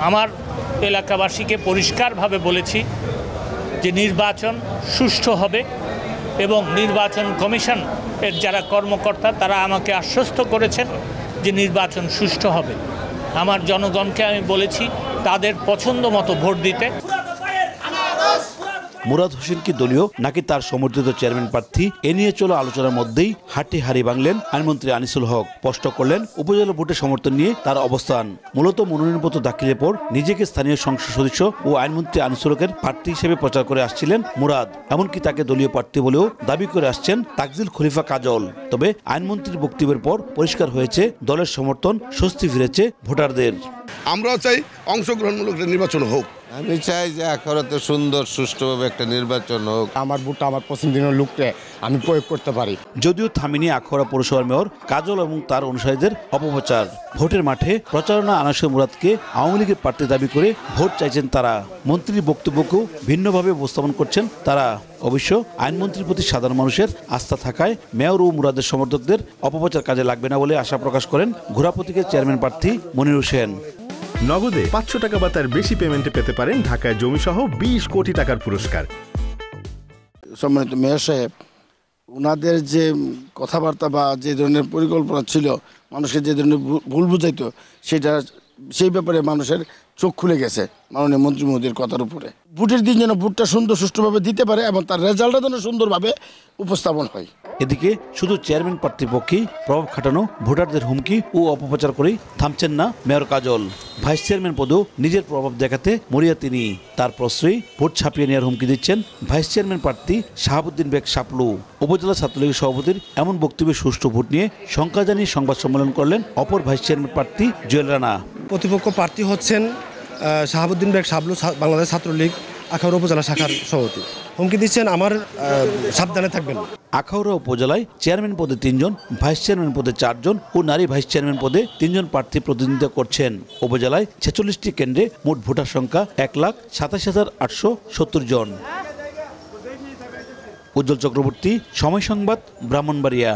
আমার এলাকাবাসীকে পরিষ্কারভাবে বলেছি যে নির্বাচন সুষ্ঠু হবে এবং নির্বাচন কমিশন এর যারা কর্মকর্তা তারা আমাকে আশ্বস্ত করেছেন যে নির্বাচন সুষ্ঠু হবে। আমার জনগণকে আমি বলেছি তাদের পছন্দ মতো ভোট দিতে। মুরাদ হোসেন কি দলীয় নাকি তার সমর্থিত চেয়ারম্যান প্রার্থী এ নিয়ে চলা আলোচনার মধ্যেই হাঁটি ভাঙলেন আইনমন্ত্রী আনিসুল হক। স্পষ্ট করলেন উপজেলা ভোটের সমর্থন নিয়ে তার অবস্থান। মূলত মনোনয়নপত্র দাখিলের পর নিজেকে স্থানীয় সংসদ সদস্য ও আইনমন্ত্রী আনিসুল হকের প্রার্থী হিসেবে প্রচার করে আসছিলেন মুরাদ। এমনকি তাকে দলীয় প্রার্থী বলেও দাবি করে আসছেন তাকজিল খলিফা কাজল। তবে আইনমন্ত্রীর বক্তব্যের পর পরিষ্কার হয়েছে দলের সমর্থন, স্বস্তি ফিরেছে ভোটারদের। আমরাও চাই অংশগ্রহণমূলক নির্বাচন হোক। আমি চাই যে আখাউড়াতে সুন্দর সুষ্ঠুভাবে একটা নির্বাচন হোক। আমার ভোটটা আমার পছন্দের লোককে আমি প্রয়োগ করতে পারি। যদিও থামিনি আখাউড়া পৌরসভার মেয়র কাজল এবং তার অনুসারীদের অপপ্রচার। ভোটের মাঠে প্রচারণা আনাসে মুরাদকে আওয়ামী লীগের প্রার্থী দাবি করে ভোট চাইছেন তারা। মন্ত্রীর বক্তব্যকেও ভিন্নভাবে উপস্থাপন করছেন তারা। অবশ্য আইনমন্ত্রীর প্রতি সাধারণ মানুষের আস্থা থাকায় মেয়র ও মুরাদের সমর্থকদের অপপ্রচার কাজে লাগবে না বলে আশা প্রকাশ করেন ঘোড়া প্রতীকের চেয়ারম্যান প্রার্থী মনির হোসেন। নগদে 500 টাকা বা তার বেশি পেমেন্টে পেতে পারেন ঢাকায় জমিসহ 20 কোটি টাকার পুরস্কার। সম্মানিত মেয়র সাহেব, ওনাদের যে কথাবার্তা বা যে ধরনের পরিকল্পনা ছিল, মানুষকে যে ধরনের ভুল বুঝাইতো, সেই ব্যাপারে মানুষের চোখ খুলে গেছে মাননীয় মন্ত্রী মহোদয়ের কথার উপরে। ভোটের দিন যেন ভোটটা সুষ্ঠুভাবে দিতে পারে এবং তার রেজাল্টটা যেন সুন্দরভাবে উপস্থাপন হয়। এদিকে শুধু চেয়ারম্যান প্রার্থীর পক্ষেই প্রভাব খাটানো ভোটারদের হুমকি ও অপপ্রচার করেই থামছেন না মেয়র কাজল। ভাইস চেয়ারম্যান পদেও নিজের প্রভাব দেখাতে মরিয়া তিনি। তার প্রশ্রয়ী ভোট ছাপিয়ে নেওয়ার হুমকি দিচ্ছেন ভাইস চেয়ারম্যান প্রার্থী শাহাবুদ্দিন বেগ শাপলু। উপজেলা ছাত্রলীগের সভাপতির এমন বক্তব্যে সুষ্ঠু ভোট নিয়ে শঙ্কা জানিয়ে সংবাদ সম্মেলন করলেন অপর ভাইস চেয়ারম্যান প্রার্থী জুয়েল রানা। প্রতিপক্ষ প্রার্থী হচ্ছেন শাহাবুদ্দিন বেগ শাপলু, বাংলাদেশ ছাত্রলীগ আখাউড়া উপজেলা শাখার সভাপতি। হুমকি দিচ্ছেন আমার সাবধানে থাকবেন। আখাউড়া উপজেলায় চেয়ারম্যান পদে 3 জন, ভাইস চেয়ারম্যান পদে 4 জন ও নারী ভাইস চেয়ারম্যান পদে 3 জন প্রার্থী প্রতিনিধিত্ব করছেন। উপজেলায় 46টি কেন্দ্রে মোট ভোটার সংখ্যা 1,27,870 জন। উজ্জ্বল চক্রবর্তী, সময় সংবাদ, ব্রাহ্মণবাড়িয়া।